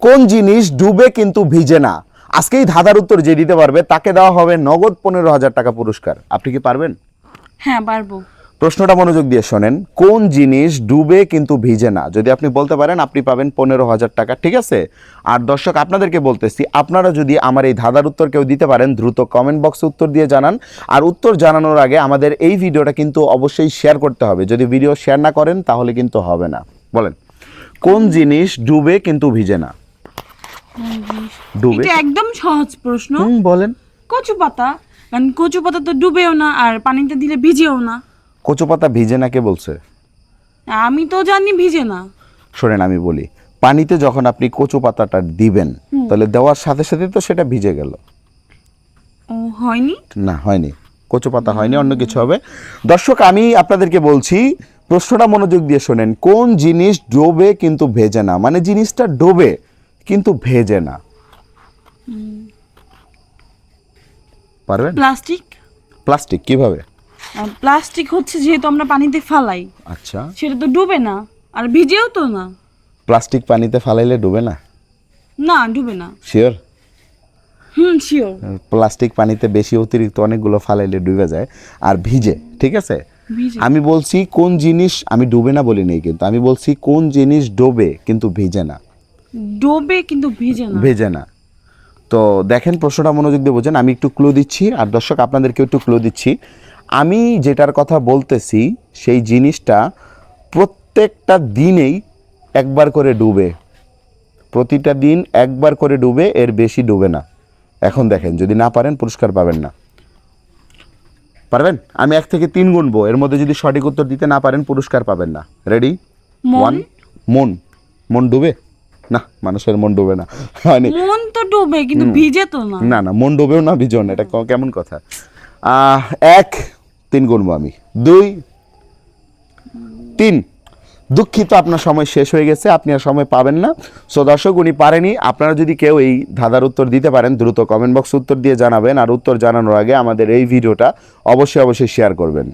কোন জিনিস ডুবে কিন্তু ভিজে না? আজকেই ধাঁধার উত্তর যে দিতে পারবে তাকে দেওয়া হবে নগদ 15,000 টাকা পুরস্কার। আপনি কি পারবেন? হ্যাঁ পারবো। প্রশ্নটা মনোযোগ দিয়ে শোনেন। কোন জিনিস ডুবে কিন্তু ভিজে না? যদি আপনি বলতে পারেন আপনি পাবেন 15,000 টাকা, ঠিক আছে? আর দর্শক আপনাদেরকে বলতেছি, আপনারা যদি আমার এই ধাঁধার উত্তর কেউ দিতে পারেন দ্রুত কমেন্ট বক্সে উত্তর দিয়ে জানান। আর উত্তর জানানোর আগে আমাদের এই ভিডিওটা কিন্তু অবশ্যই শেয়ার করতে হবে। যদি ভিডিও শেয়ার না করেন তাহলে কিন্তু হবে না। বলেন, কোন জিনিস ডুবে কিন্তু ভিজে না? ডুবে, এটা একদম সহজ প্রশ্ন। বলেন। কচু পাতা, কারণ কচু পাতা তো ডুবেও না আর পানিতে দিলে ভিজেও না। কচু পাতা ভিজে না কে বলছে? আমি তো জানি ভিজে না। শোনেন আমি বলি, পানিতে যখন আপনি কচু পাতাটা দিবেন তাহলে দেওয়ার সাথে সাথে তো সেটা ভিজে গেল। ও হয়নি? না, হয়নি। কচু পাতা হয়নি, অন্য কিছু হবে। দর্শক আমি আপনাদেরকে বলছি, প্রশ্নটা মনোযোগ দিয়ে শোনেন। কোন জিনিস ডোবে কিন্তু ভেজে না? মানে জিনিসটা ডোবে কিন্তু ভেজে না। পারবেন? প্লাস্টিক। প্লাস্টিক কিভাবে? প্লাস্টিক হচ্ছে যেহেতু আমরা পানিতে ফালাই, আচ্ছা, সেটা তো ডুবে না আর ভিজেও তো না। প্লাস্টিক পানিতে ফালাইলে ডুবে না? না ডুবে না। শিওর? শিওর। প্লাস্টিক পানিতে বেশি অতিরিক্ত অনেকগুলো ফালাইলে ডুবে যায় আর ভিজে, ঠিক আছে? ভিজে। আমি বলছি কোন জিনিস, আমি ডুবে না বলি নেই, কিন্তু আমি বলছি কোন জিনিস ডোবে কিন্তু ভিজে না। ডোবে কিন্তু ভিজে না। ভেজে না। তো দেখেন, প্রশ্নটা মনোযোগ দিয়ে বোঝেন। আমি একটু ক্লু দিচ্ছি আর দর্শক আপনাদেরকে একটু ক্লু দিচ্ছি। আমি যেটার কথা বলতেছি সেই জিনিসটা প্রত্যেকটা দিনেই একবার করে ডুবে। প্রতিটা দিন একবার করে ডুবে, এর বেশি ডুবে না। এখন দেখেন, যদি না পারেন পুরস্কার পাবেন না। পারবেন? আমি 1 থেকে 3 গুনবো, এর মধ্যে যদি সঠিক উত্তর দিতে না পারেন পুরস্কার পাবেন না। রেডি? মন। 1। মন। মন ডুবে না, মানুষের মন ডুবে না। হয়নি। মন তো ডুবে কিন্তু ভিজে তো না। না না, মন ডুবেও না, ভিজো না, এটা কেমন কথা? 1, 3 গুনবো আমি। 2, 3। দুঃখিত, আপনার সময় শেষ হয়ে গেছে, আপনি আর সময় পাবেন না। সো দর্শক, উনি পারেনি। আপনারা যদি কেউ এই ধাঁধার উত্তর দিতে পারেন দ্রুত কমেন্ট বক্সে উত্তর দিয়ে জানাবেন। আর উত্তর জানানোর আগে আমাদের এই ভিডিওটা অবশ্যই শেয়ার করবেন।